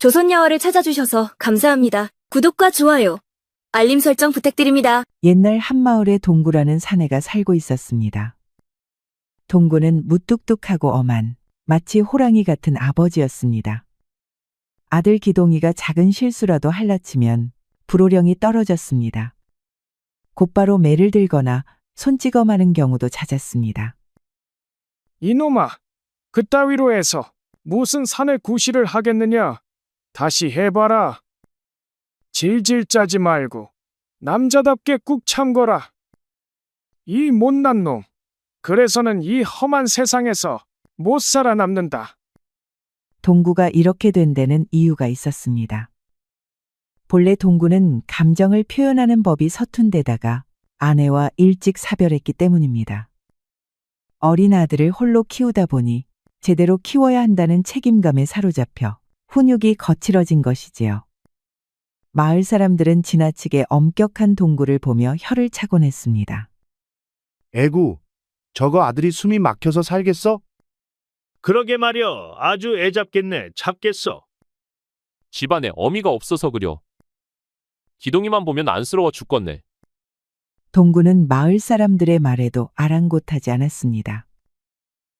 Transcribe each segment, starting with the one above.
조선야화를 찾아주셔서 감사합니다. 구독과 좋아요, 알림 설정 부탁드립니다. 옛날 한마을에 동구라는 사내가 살고 있었습니다. 동구는 무뚝뚝하고 엄한 마치 호랑이 같은 아버지였습니다. 아들 기동이가 작은 실수라도 할라치면 불호령이 떨어졌습니다. 곧바로 매를 들거나 손찌검하는 경우도 잦았습니다. 이놈아, 그따위로 해서 무슨 산에 구실을 하겠느냐? 다시 해봐라. 질질 짜지 말고 남자답게 꾹 참거라. 이 못난 놈, 그래서는 이 험한 세상에서 못 살아남는다. 동구가 이렇게 된 데는 이유가 있었습니다. 본래 동구는 감정을 표현하는 법이 서툰 데다가 아내와 일찍 사별했기 때문입니다. 어린 아들을 홀로 키우다 보니 제대로 키워야 한다는 책임감에 사로잡혀 훈육이 거칠어진 것이지요. 마을 사람들은 지나치게 엄격한 동구를 보며 혀를 차곤 했습니다. 에구, 저거 아들이 숨이 막혀서 살겠어? 그러게 말여. 아주 애잡겠네. 잡겠어. 집안에 어미가 없어서 그려. 기동이만 보면 안쓰러워 죽겠네. 동구는 마을 사람들의 말에도 아랑곳하지 않았습니다.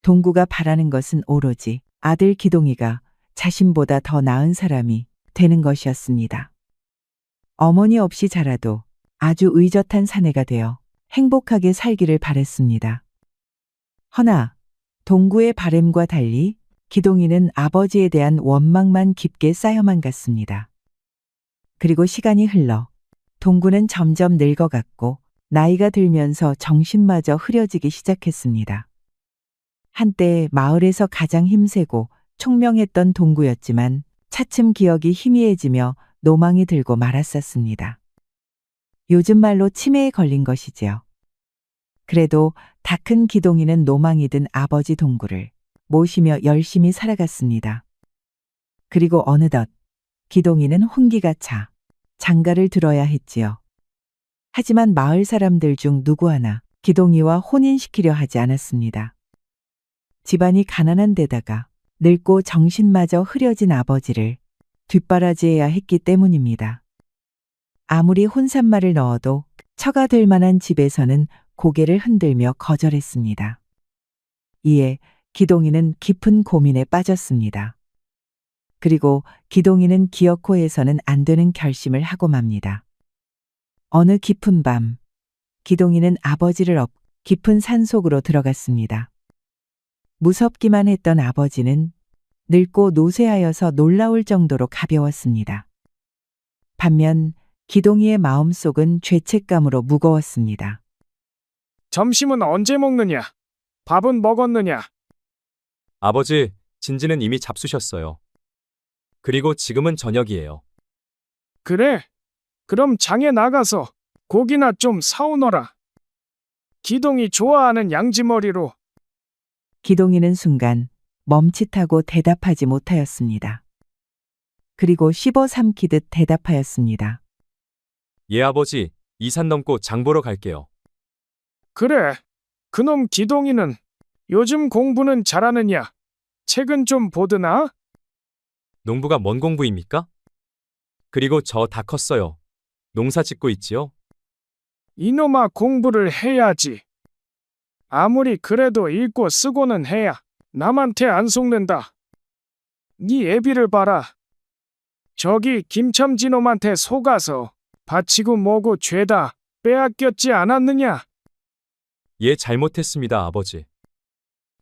동구가 바라는 것은 오로지 아들 기동이가 자신보다 더 나은 사람이 되는 것이었습니다. 어머니 없이 자라도 아주 의젓한 사내가 되어 행복하게 살기를 바랬습니다. 허나 동구의 바램과 달리 기동이는 아버지에 대한 원망만 깊게 쌓여만 갔습니다. 그리고 시간이 흘러 동구는 점점 늙어갔고 나이가 들면서 정신마저 흐려지기 시작했습니다. 한때 마을에서 가장 힘세고 총명했던 동구였지만 차츰 기억이 희미해지며 노망이 들고 말았었습니다. 요즘 말로 치매에 걸린 것이지요. 그래도 다 큰 기동이는 노망이 든 아버지 동구를 모시며 열심히 살아갔습니다. 그리고 어느덧 기동이는 혼기가 차 장가를 들어야 했지요. 하지만 마을 사람들 중 누구 하나 기동이와 혼인시키려 하지 않았습니다. 집안이 가난한 데다가 늙고 정신마저 흐려진 아버지를 뒷바라지해야 했기 때문입니다. 아무리 혼산말을 넣어도 처가 될 만한 집에서는 고개를 흔들며 거절했습니다. 이에 기동이는 깊은 고민에 빠졌습니다. 그리고 기동이는 기어코 해서는 안 되는 결심을 하고 맙니다. 어느 깊은 밤, 기동이는 아버지를 업고 깊은 산속으로 들어갔습니다. 무섭기만 했던 아버지는 늙고 노쇠하여서 놀라울 정도로 가벼웠습니다. 반면 기동이의 마음속은 죄책감으로 무거웠습니다. 점심은 언제 먹느냐? 밥은 먹었느냐? 아버지, 진지는 이미 잡수셨어요. 그리고 지금은 저녁이에요. 그래? 그럼 장에 나가서 고기나 좀 사오너라. 기동이 좋아하는 양지머리로. 기동이는 순간 멈칫하고 대답하지 못하였습니다. 그리고 씹어 삼키듯 대답하였습니다. 예, 아버지, 이 산 넘고 장 보러 갈게요. 그래, 그놈 기동이는 요즘 공부는 잘하느냐? 책은 좀 보드나? 농부가 뭔 공부입니까? 그리고 저 다 컸어요. 농사 짓고 있지요? 이놈아 공부를 해야지. 아무리 그래도 읽고 쓰고는 해야 남한테 안 속는다. 네 애비를 봐라. 저기 김첨지놈한테 속아서 바치고 뭐고 죄다 빼앗겼지 않았느냐? 예, 잘못했습니다, 아버지.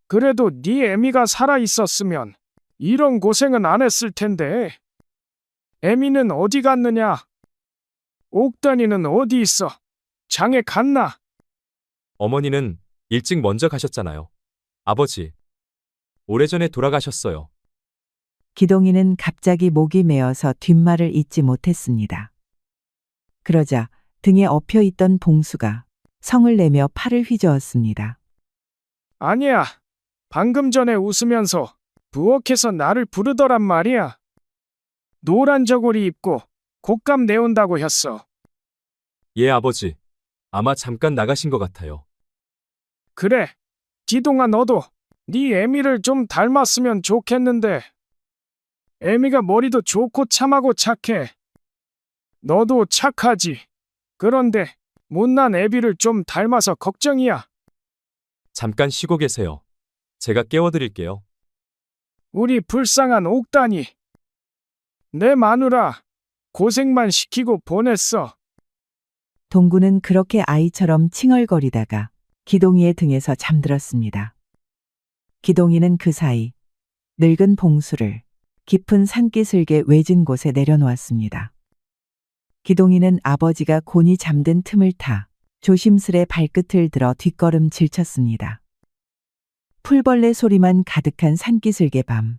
그래도 네 애미가 살아 있었으면 이런 고생은 안 했을 텐데. 애미는 어디 갔느냐? 옥단이는 어디 있어? 장에 갔나? 어머니는 일찍 먼저 가셨잖아요. 아버지, 오래전에 돌아가셨어요. 기동이는 갑자기 목이 메어서 뒷말을 잇지 못했습니다. 그러자 등에 엎여 있던 봉수가 성을 내며 팔을 휘저었습니다. 아니야. 방금 전에 웃으면서 부엌에서 나를 부르더란 말이야. 노란 저고리 입고 곶감 내온다고 했어. 예, 아버지. 아마 잠깐 나가신 것 같아요. 그래. 기동아 너도 네 애미를 좀 닮았으면 좋겠는데. 애미가 머리도 좋고 참하고 착해. 너도 착하지. 그런데 못난 애비를 좀 닮아서 걱정이야. 잠깐 쉬고 계세요. 제가 깨워드릴게요. 우리 불쌍한 옥단이. 내 마누라 고생만 시키고 보냈어. 동구는 그렇게 아이처럼 칭얼거리다가 기동이의 등에서 잠들었습니다. 기동이는 그 사이 늙은 봉수를 깊은 산기슭의 외진 곳에 내려놓았습니다. 기동이는 아버지가 곤히 잠든 틈을 타 조심스레 발끝을 들어 뒷걸음질 쳤습니다. 풀벌레 소리만 가득한 산기슭의 밤.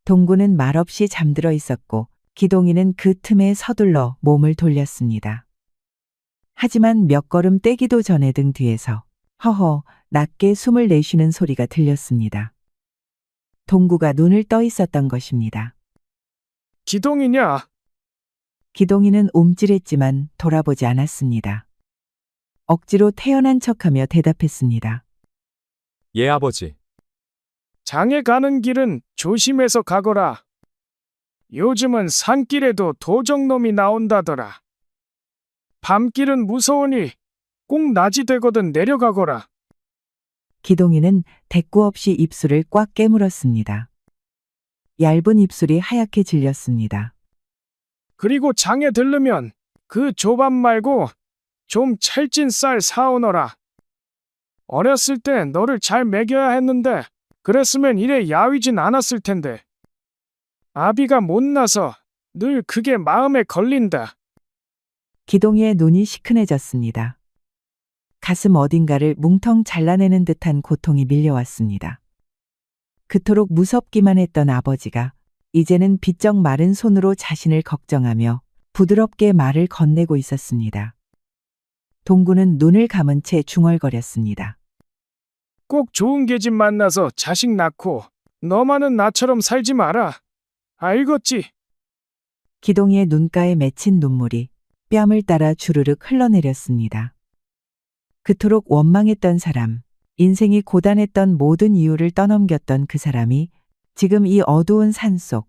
동구는 말없이 잠들어 있었고 기동이는 그 틈에 서둘러 몸을 돌렸습니다. 하지만 몇 걸음 떼기도 전에 등 뒤에서 허허 낮게 숨을 내쉬는 소리가 들렸습니다. 동구가 눈을 떠 있었던 것입니다. 기동이냐? 기동이는 움찔했지만 돌아보지 않았습니다. 억지로 태연한 척하며 대답했습니다. 예, 아버지. 장에 가는 길은 조심해서 가거라. 요즘은 산길에도 도적놈이 나온다더라. 밤길은 무서우니 꼭 낮이 되거든 내려가거라. 기동이는 대꾸 없이 입술을 꽉 깨물었습니다. 얇은 입술이 하얗게 질렸습니다. 그리고 장에 들르면 그 조밥 말고 좀 찰진 쌀 사오너라. 어렸을 때 너를 잘 먹여야 했는데 그랬으면 이래 야위진 않았을 텐데. 아비가 못나서 늘 그게 마음에 걸린다. 기동이의 눈이 시큰해졌습니다. 가슴 어딘가를 뭉텅 잘라내는 듯한 고통이 밀려왔습니다. 그토록 무섭기만 했던 아버지가 이제는 비쩍 마른 손으로 자신을 걱정하며 부드럽게 말을 건네고 있었습니다. 동구는 눈을 감은 채 중얼거렸습니다. 꼭 좋은 계집 만나서 자식 낳고 너만은 나처럼 살지 마라. 알겠지? 기동이의 눈가에 맺힌 눈물이 뺨을 따라 주르륵 흘러내렸습니다. 그토록 원망했던 사람, 인생이 고단했던 모든 이유를 떠넘겼던 그 사람이 지금 이 어두운 산속,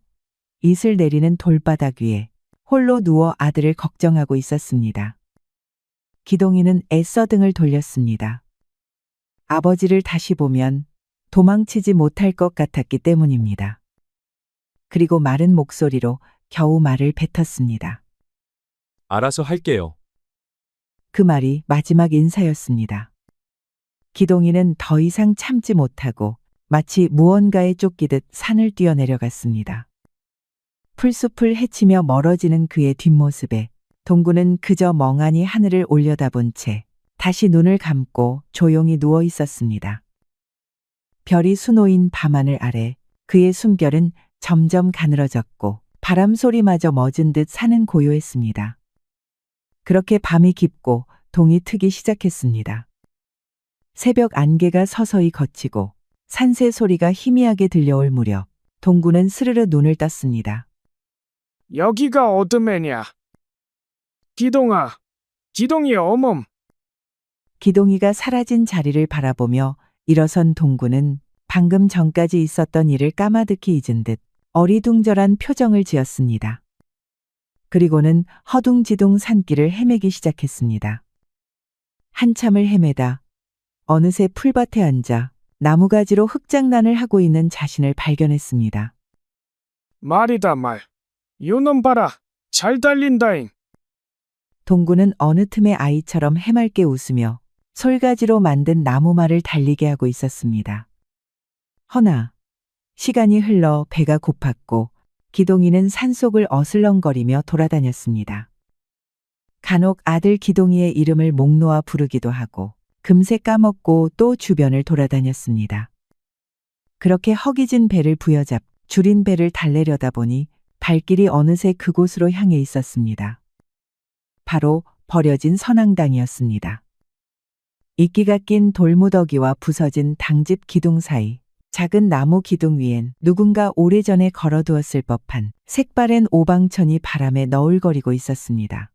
이슬 내리는 돌바닥 위에 홀로 누워 아들을 걱정하고 있었습니다. 기동이는 애써 등을 돌렸습니다. 아버지를 다시 보면 도망치지 못할 것 같았기 때문입니다. 그리고 마른 목소리로 겨우 말을 뱉었습니다. 알아서 할게요. 그 말이 마지막 인사였습니다. 기동이는 더 이상 참지 못하고 마치 무언가에 쫓기듯 산을 뛰어내려갔습니다. 풀숲을 헤치며 멀어지는 그의 뒷모습에 동구는 그저 멍하니 하늘을 올려다본 채 다시 눈을 감고 조용히 누워 있었습니다. 별이 수놓인 밤하늘 아래 그의 숨결은 점점 가늘어졌고 바람 소리마저 멎은 듯 산은 고요했습니다. 그렇게 밤이 깊고 동이 트기 시작했습니다. 새벽 안개가 서서히 걷히고 산새 소리가 희미하게 들려올 무렵 동구는 스르르 눈을 떴습니다. 여기가 어둠에냐? 기동아, 기동이 어멈. 기동이가 사라진 자리를 바라보며 일어선 동구는 방금 전까지 있었던 일을 까마득히 잊은 듯 어리둥절한 표정을 지었습니다. 그리고는 허둥지둥 산길을 헤매기 시작했습니다. 한참을 헤매다 어느새 풀밭에 앉아 나무가지로 흙장난을 하고 있는 자신을 발견했습니다. 말이다 말. 요놈 봐라. 잘 달린다잉. 동구는 어느 틈에 아이처럼 해맑게 웃으며 솔가지로 만든 나무말을 달리게 하고 있었습니다. 허나 시간이 흘러 배가 고팠고 기동이는 산속을 어슬렁거리며 돌아다녔습니다. 간혹 아들 기동이의 이름을 목 놓아 부르기도 하고 금세 까먹고 또 주변을 돌아다녔습니다. 그렇게 허기진 배를 부여잡 줄인 배를 달래려다 보니 발길이 어느새 그곳으로 향해 있었습니다. 바로 버려진 선앙당이었습니다. 이끼가 낀 돌무더기와 부서진 당집 기둥 사이 작은 나무 기둥 위엔 누군가 오래전에 걸어두었을 법한 색바랜 오방천이 바람에 너울거리고 있었습니다.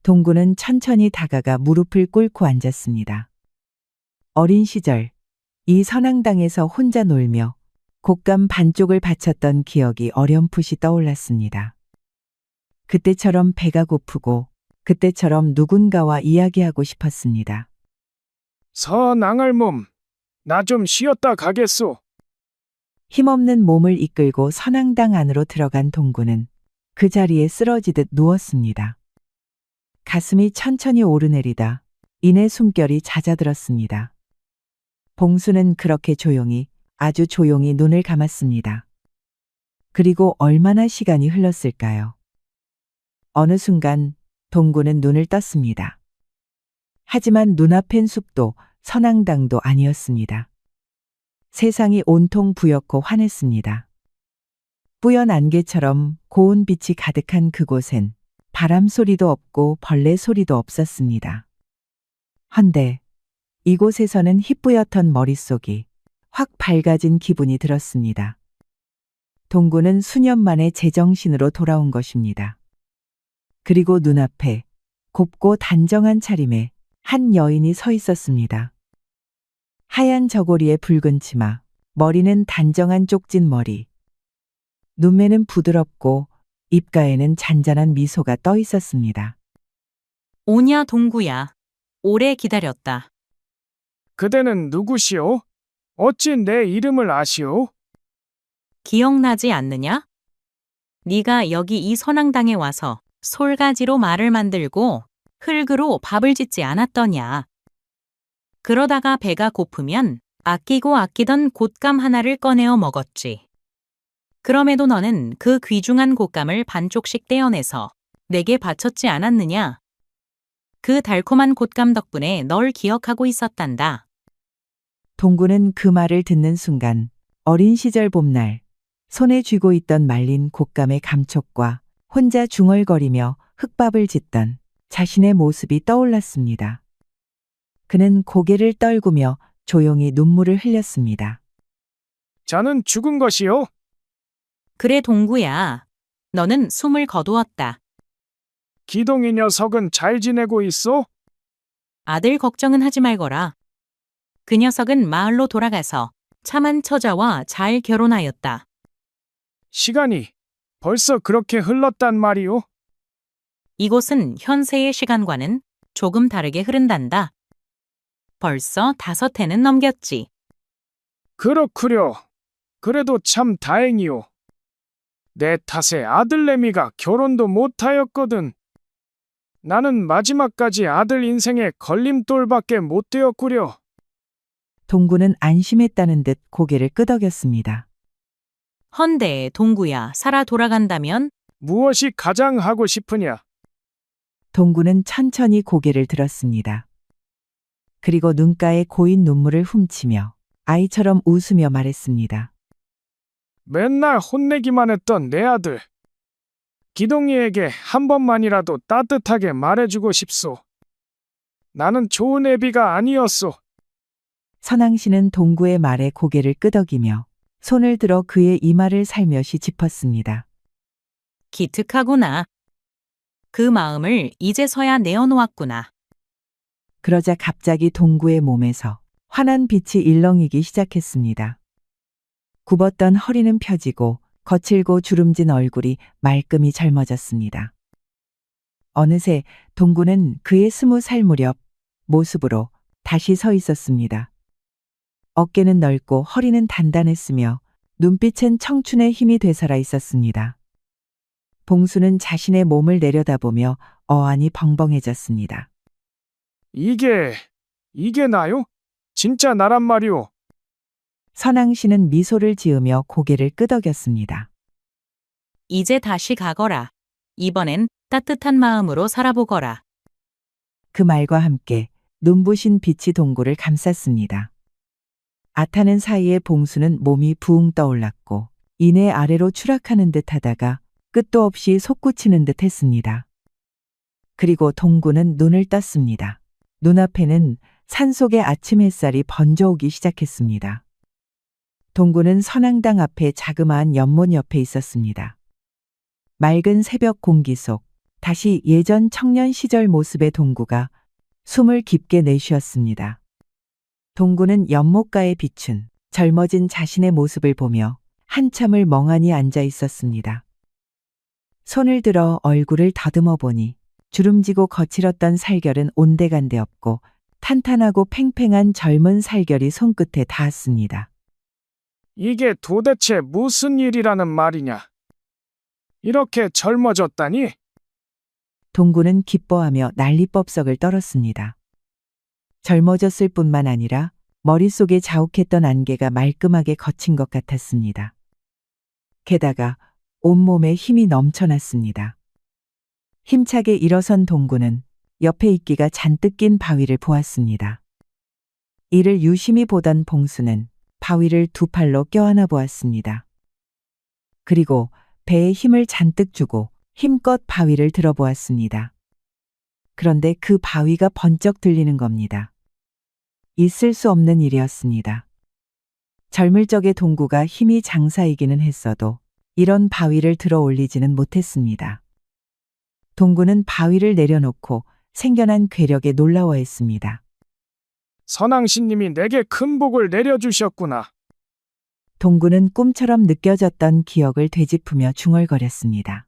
동구는 천천히 다가가 무릎을 꿇고 앉았습니다. 어린 시절 이 선앙당에서 혼자 놀며 곶감 반쪽을 바쳤던 기억이 어렴풋이 떠올랐습니다. 그때처럼 배가 고프고 그때처럼 누군가와 이야기하고 싶었습니다. 선앙할 몸, 나 좀 쉬었다 가겠소. 힘없는 몸을 이끌고 선앙당 안으로 들어간 동구는 그 자리에 쓰러지듯 누웠습니다. 가슴이 천천히 오르내리다 이내 숨결이 잦아들었습니다. 봉수는 그렇게 조용히, 아주 조용히 눈을 감았습니다. 그리고 얼마나 시간이 흘렀을까요? 어느 순간 동구는 눈을 떴습니다. 하지만 눈앞엔 숲도 선앙당도 아니었습니다. 세상이 온통 부옇고 환했습니다. 뿌연 안개처럼 고운 빛이 가득한 그곳엔 바람 소리도 없고 벌레 소리도 없었습니다. 헌데 이곳에서는 희뿌옇던 머릿속이 확 밝아진 기분이 들었습니다. 동구는 수년 만에 제정신으로 돌아온 것입니다. 그리고 눈앞에 곱고 단정한 차림에 한 여인이 서 있었습니다. 하얀 저고리에 붉은 치마, 머리는 단정한 쪽진 머리. 눈매는 부드럽고 입가에는 잔잔한 미소가 떠 있었습니다. 오냐 동구야. 오래 기다렸다. 그대는 누구시오? 어찌 내 이름을 아시오? 기억나지 않느냐? 네가 여기 이 선앙당에 와서 솔가지로 말을 만들고 흙으로 밥을 짓지 않았더냐. 그러다가 배가 고프면 아끼고 아끼던 곶감 하나를 꺼내어 먹었지. 그럼에도 너는 그 귀중한 곶감을 반쪽씩 떼어내서 내게 바쳤지 않았느냐? 그 달콤한 곶감 덕분에 널 기억하고 있었단다. 동구는 그 말을 듣는 순간 어린 시절 봄날 손에 쥐고 있던 말린 곶감의 감촉과 혼자 중얼거리며 흙밥을 짓던 자신의 모습이 떠올랐습니다. 그는 고개를 떨구며 조용히 눈물을 흘렸습니다. 자는 죽은 것이오? 그래 동구야. 너는 숨을 거두었다. 기동이 녀석은 잘 지내고 있어? 아들 걱정은 하지 말거라. 그 녀석은 마을로 돌아가서 참한 처자와 잘 결혼하였다. 시간이 벌써 그렇게 흘렀단 말이오? 이곳은 현세의 시간과는 조금 다르게 흐른단다. 벌써 5해는 넘겼지. 그렇구려. 그래도 참 다행이오. 내 탓에 아들내미가 결혼도 못하였거든. 나는 마지막까지 아들 인생의 걸림돌밖에 못 되었구려. 동구는 안심했다는 듯 고개를 끄덕였습니다. 헌데 동구야, 살아 돌아간다면 무엇이 가장 하고 싶으냐? 동구는 천천히 고개를 들었습니다. 그리고 눈가에 고인 눈물을 훔치며 아이처럼 웃으며 말했습니다. 맨날 혼내기만 했던 내 아들. 기동이에게 한 번만이라도 따뜻하게 말해주고 싶소. 나는 좋은 애비가 아니었소. 선앙 씨는 동구의 말에 고개를 끄덕이며 손을 들어 그의 이마를 살며시 짚었습니다. 기특하구나. 그 마음을 이제서야 내어놓았구나. 그러자 갑자기 동구의 몸에서 환한 빛이 일렁이기 시작했습니다. 굽었던 허리는 펴지고 거칠고 주름진 얼굴이 말끔히 젊어졌습니다. 어느새 동구는 그의 20살 무렵 모습으로 다시 서 있었습니다. 어깨는 넓고 허리는 단단했으며 눈빛은 청춘의 힘이 되살아 있었습니다. 봉수는 자신의 몸을 내려다보며 어안이 벙벙해졌습니다. 이게 나요? 진짜 나란 말이오. 선앙 씨는 미소를 지으며 고개를 끄덕였습니다. 이제 다시 가거라. 이번엔 따뜻한 마음으로 살아보거라. 그 말과 함께 눈부신 빛이 동구를 감쌌습니다. 아타는 사이에 봉수는 몸이 부웅 떠올랐고 이내 아래로 추락하는 듯 하다가 끝도 없이 솟구치는 듯 했습니다. 그리고 동구는 눈을 떴습니다. 눈앞에는 산속의 아침 햇살이 번져오기 시작했습니다. 동구는 선앙당 앞에 자그마한 연못 옆에 있었습니다. 맑은 새벽 공기 속 다시 예전 청년 시절 모습의 동구가 숨을 깊게 내쉬었습니다. 동구는 연못가에 비춘 젊어진 자신의 모습을 보며 한참을 멍하니 앉아 있었습니다. 손을 들어 얼굴을 더듬어 보니 주름지고 거칠었던 살결은 온데간데 없고 탄탄하고 팽팽한 젊은 살결이 손끝에 닿았습니다. 이게 도대체 무슨 일이라는 말이냐? 이렇게 젊어졌다니? 동구는 기뻐하며 난리법석을 떨었습니다. 젊어졌을 뿐만 아니라 머릿속에 자욱했던 안개가 말끔하게 걷힌 것 같았습니다. 게다가 온몸에 힘이 넘쳐났습니다. 힘차게 일어선 동구는 옆에 이끼가 잔뜩 낀 바위를 보았습니다. 이를 유심히 보던 봉수는 바위를 두 팔로 껴안아 보았습니다. 그리고 배에 힘을 잔뜩 주고 힘껏 바위를 들어보았습니다. 그런데 그 바위가 번쩍 들리는 겁니다. 있을 수 없는 일이었습니다. 젊을 적의 동구가 힘이 장사이기는 했어도 이런 바위를 들어 올리지는 못했습니다. 동구는 바위를 내려놓고 생겨난 괴력에 놀라워했습니다. 선왕신님이 내게 큰 복을 내려주셨구나. 동구는 꿈처럼 느껴졌던 기억을 되짚으며 중얼거렸습니다.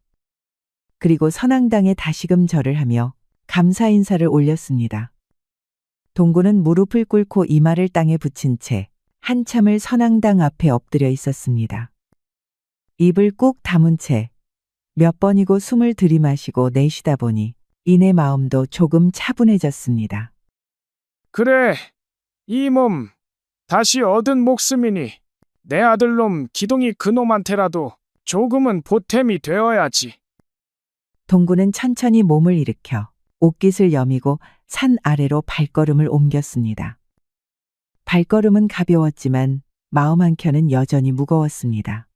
그리고 선왕당에 다시금 절을 하며 감사 인사를 올렸습니다. 동구는 무릎을 꿇고 이마를 땅에 붙인 채 한참을 선왕당 앞에 엎드려 있었습니다. 입을 꾹 다문 채 몇 번이고 숨을 들이마시고 내쉬다 보니 이내 마음도 조금 차분해졌습니다. 그래, 이 몸 다시 얻은 목숨이니 내 아들놈 기동이 그놈한테라도 조금은 보탬이 되어야지. 동구는 천천히 몸을 일으켜 옷깃을 여미고 산 아래로 발걸음을 옮겼습니다. 발걸음은 가벼웠지만 마음 한켠은 여전히 무거웠습니다.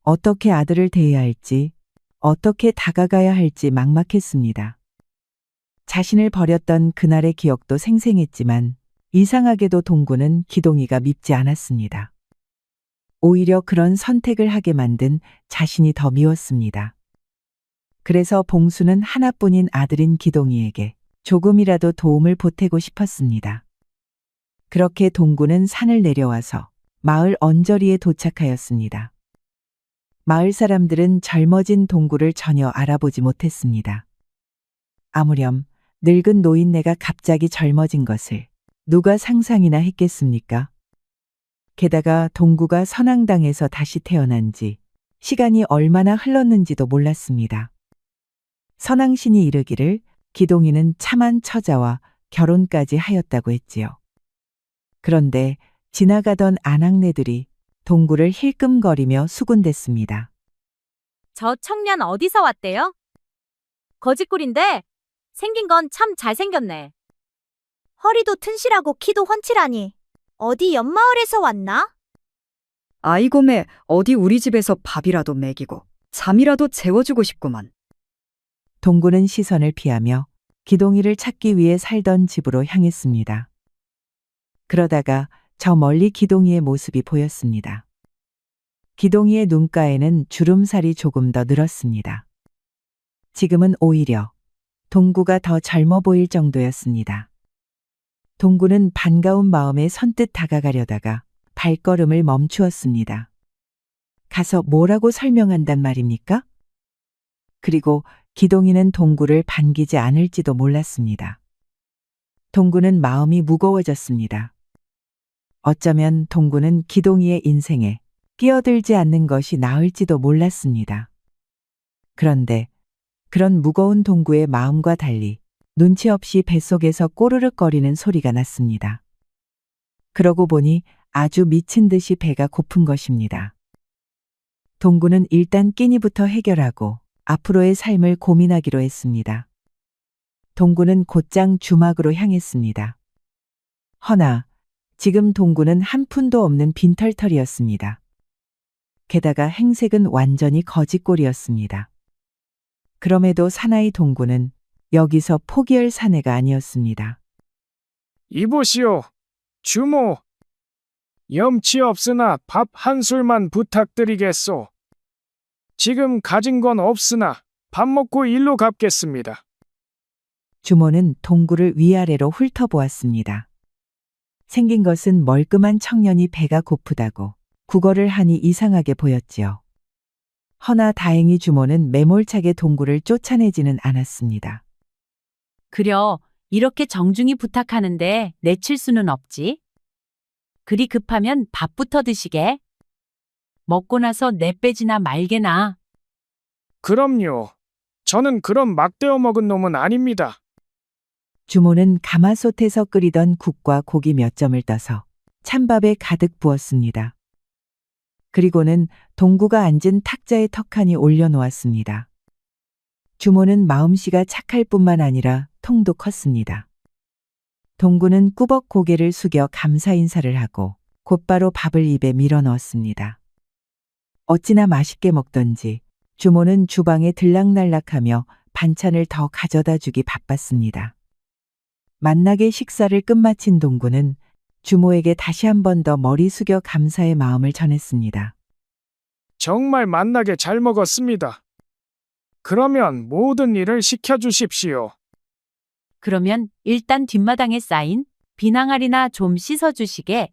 어떻게 아들을 대해야 할지, 어떻게 다가가야 할지 막막했습니다. 자신을 버렸던 그날의 기억도 생생했지만 이상하게도 동구는 기동이가 밉지 않았습니다. 오히려 그런 선택을 하게 만든 자신이 더 미웠습니다. 그래서 봉수는 하나뿐인 아들인 기동이에게 조금이라도 도움을 보태고 싶었습니다. 그렇게 동구는 산을 내려와서 마을 언저리에 도착하였습니다. 마을 사람들은 젊어진 동구를 전혀 알아보지 못했습니다. 아무렴 늙은 노인네가 갑자기 젊어진 것을 누가 상상이나 했겠습니까? 게다가 동구가 선왕당에서 다시 태어난 지 시간이 얼마나 흘렀는지도 몰랐습니다. 선왕신이 이르기를 기동이는 참한 처자와 결혼까지 하였다고 했지요. 그런데 지나가던 아낙네들이 동구를 힐끔거리며 수군댔습니다. 저 청년 어디서 왔대요? 거짓골인데 생긴 건 참 잘생겼네. 허리도 튼실하고 키도 훤칠하니 어디 옆마을에서 왔나? 아이고매 어디 우리 집에서 밥이라도 먹이고 잠이라도 재워주고 싶구만. 동구는 시선을 피하며 기동이를 찾기 위해 살던 집으로 향했습니다. 그러다가 저 멀리 기동이의 모습이 보였습니다. 기동이의 눈가에는 주름살이 조금 더 늘었습니다. 지금은 오히려 동구가 더 젊어 보일 정도였습니다. 동구는 반가운 마음에 선뜻 다가가려다가 발걸음을 멈추었습니다. 가서 뭐라고 설명한단 말입니까? 그리고 기동이는 동구를 반기지 않을지도 몰랐습니다. 동구는 마음이 무거워졌습니다. 어쩌면 동구는 기동이의 인생에 끼어들지 않는 것이 나을지도 몰랐습니다. 그런데 그런 무거운 동구의 마음과 달리 눈치 없이 뱃속에서 꼬르륵거리는 소리가 났습니다. 그러고 보니 아주 미친 듯이 배가 고픈 것입니다. 동구는 일단 끼니부터 해결하고 앞으로의 삶을 고민하기로 했습니다. 동구는 곧장 주막으로 향했습니다. 허나 지금 동구는 한 푼도 없는 빈털털이었습니다. 게다가 행색은 완전히 거짓골이었습니다. 그럼에도 사나이 동구는 여기서 포기할 사내가 아니었습니다. 이보시오, 주모. 염치 없으나 밥 한 술만 부탁드리겠소. 지금 가진 건 없으나 밥 먹고 일로 갚겠습니다. 주모는 동구를 위아래로 훑어보았습니다. 생긴 것은 멀끔한 청년이 배가 고프다고 국어를 하니 이상하게 보였지요. 허나 다행히 주모는 매몰차게 동구를 쫓아내지는 않았습니다. 그려, 이렇게 정중히 부탁하는데 내칠 수는 없지. 그리 급하면 밥부터 드시게. 먹고 나서 내 빼지나 말게나. 그럼요. 저는 그런 막대어 먹은 놈은 아닙니다. 주모는 가마솥에서 끓이던 국과 고기 몇 점을 떠서 찬밥에 가득 부었습니다. 그리고는 동구가 앉은 탁자에 턱하니 올려놓았습니다. 주모는 마음씨가 착할 뿐만 아니라 통도 컸습니다. 동구는 꾸벅 고개를 숙여 감사 인사를 하고 곧바로 밥을 입에 밀어 넣었습니다. 어찌나 맛있게 먹던지 주모는 주방에 들락날락하며 반찬을 더 가져다 주기 바빴습니다. 만나게 식사를 끝마친 동구는 주모에게 다시 한 번 더 머리 숙여 감사의 마음을 전했습니다. 정말 만나게 잘 먹었습니다. 그러면 모든 일을 시켜주십시오. 그러면 일단 뒷마당에 쌓인 비낭아리나 좀 씻어주시게.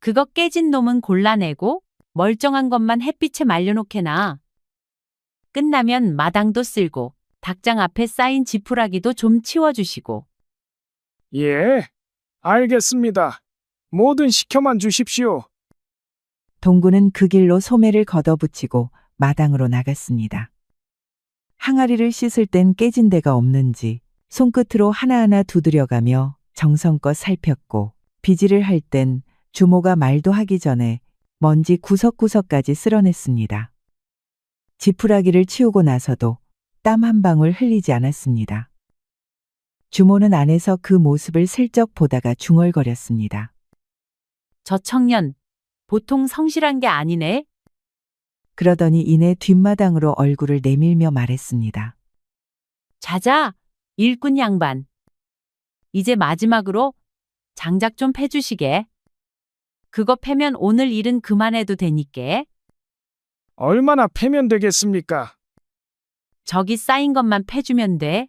그거 깨진 놈은 골라내고 멀쩡한 것만 햇빛에 말려놓게나. 끝나면 마당도 쓸고 닭장 앞에 쌓인 지푸라기도 좀 치워주시고. 예, 알겠습니다. 뭐든 시켜만 주십시오. 동구는 그 길로 소매를 걷어붙이고 마당으로 나갔습니다. 항아리를 씻을 땐 깨진 데가 없는지 손끝으로 하나하나 두드려가며 정성껏 살폈고 비지를 할 땐 주모가 말도 하기 전에 먼지 구석구석까지 쓸어냈습니다. 지푸라기를 치우고 나서도 땀 한 방울 흘리지 않았습니다. 주모는 안에서 그 모습을 슬쩍 보다가 중얼거렸습니다. 저 청년, 보통 성실한 게 아니네. 그러더니 이내 뒷마당으로 얼굴을 내밀며 말했습니다. 자자, 일꾼 양반. 이제 마지막으로 장작 좀 패주시게. 그거 패면 오늘 일은 그만해도 되니께. 얼마나 패면 되겠습니까? 저기 쌓인 것만 패주면 돼.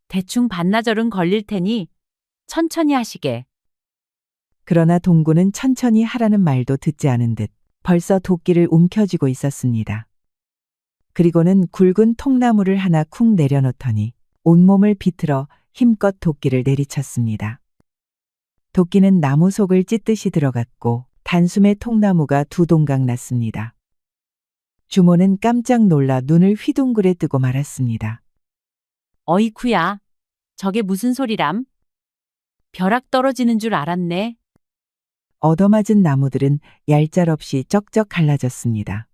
대충 반나절은 걸릴 테니 천천히 하시게. 그러나 동구는 천천히 하라는 말도 듣지 않은 듯 벌써 도끼를 움켜쥐고 있었습니다. 그리고는 굵은 통나무를 하나 쿵 내려놓더니 온몸을 비틀어 힘껏 도끼를 내리쳤습니다. 도끼는 나무 속을 찢듯이 들어갔고 단숨에 통나무가 두 동강 났습니다. 주모는 깜짝 놀라 눈을 휘둥그레 뜨고 말았습니다. 어이쿠야, 저게 무슨 소리람? 벼락 떨어지는 줄 알았네. 얻어맞은 나무들은 얄짤없이 쩍쩍 갈라졌습니다.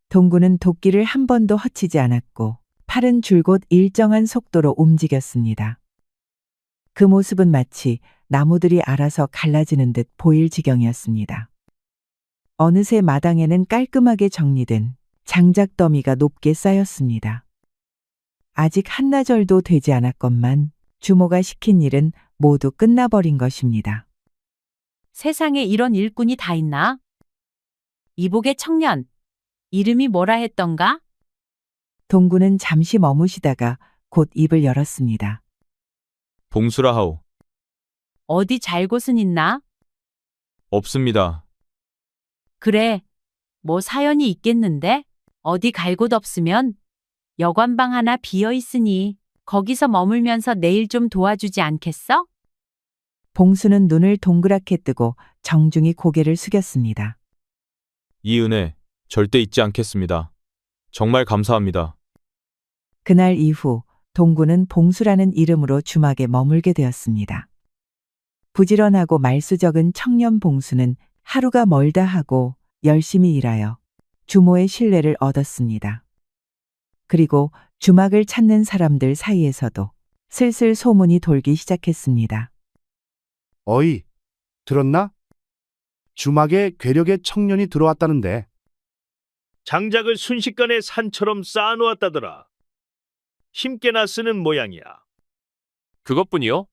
동구는 도끼를 한 번도 허치지 않았고 팔은 줄곧 일정한 속도로 움직였습니다. 그 모습은 마치 나무들이 알아서 갈라지는 듯 보일 지경이었습니다. 어느새 마당에는 깔끔하게 정리된 장작 더미가 높게 쌓였습니다. 아직 한나절도 되지 않았건만 주모가 시킨 일은 모두 끝나버린 것입니다. 세상에 이런 일꾼이 다 있나? 이복의 청년, 이름이 뭐라 했던가? 동구는 잠시 머무시다가 곧 입을 열었습니다. 봉수라 하오. 어디 잘 곳은 있나? 없습니다. 그래, 뭐 사연이 있겠는데? 어디 갈 곳 없으면 여관방 하나 비어 있으니 거기서 머물면서 내일 좀 도와주지 않겠어? 봉수는 눈을 동그랗게 뜨고 정중히 고개를 숙였습니다. 이 은혜 절대 잊지 않겠습니다. 정말 감사합니다. 그날 이후 동구는 봉수라는 이름으로 주막에 머물게 되었습니다. 부지런하고 말수적은 청년 봉수는 하루가 멀다 하고 열심히 일하여 주모의 신뢰를 얻었습니다. 그리고 주막을 찾는 사람들 사이에서도 슬슬 소문이 돌기 시작했습니다. 어이, 들었나? 주막에 괴력의 청년이 들어왔다는데. 장작을 순식간에 산처럼 쌓아놓았다더라. 힘께나 쓰는 모양이야. 그것뿐이요?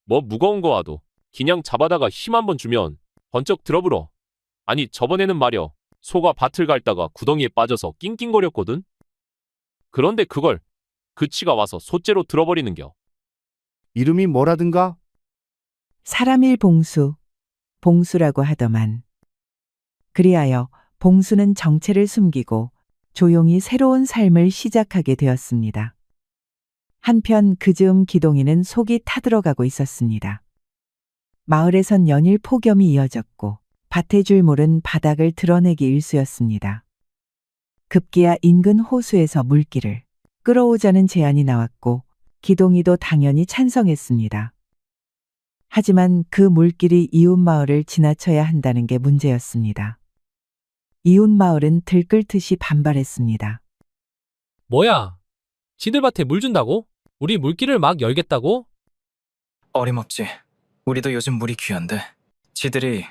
뭐 무거운 거 와도 그냥 잡아다가 힘 한번 주면 번쩍 들어불어. 아니 저번에는 말여 소가 밭을 갈다가 구덩이에 빠져서 낑낑거렸거든. 그런데 그걸 그 치가 와서 소째로 들어버리는겨. 이름이 뭐라든가? 사람일 봉수, 봉수라고 하더만. 그리하여 봉수는 정체를 숨기고 조용히 새로운 삶을 시작하게 되었습니다. 한편 그 즈음 기동이는 속이 타들어가고 있었습니다. 마을에선 연일 폭염이 이어졌고 밭의 줄물은 바닥을 드러내기 일쑤였습니다. 급기야 인근 호수에서 물기를 끌어오자는 제안이 나왔고 기동이도 당연히 찬성했습니다. 하지만 그 물길이 이웃 마을을 지나쳐야 한다는 게 문제였습니다. 이웃 마을은 들끓듯이 반발했습니다. 뭐야? 지들 밭에 물 준다고? 우리 물길을 막 열겠다고? 어림없지. 우리도 요즘 물이 귀한데 지들이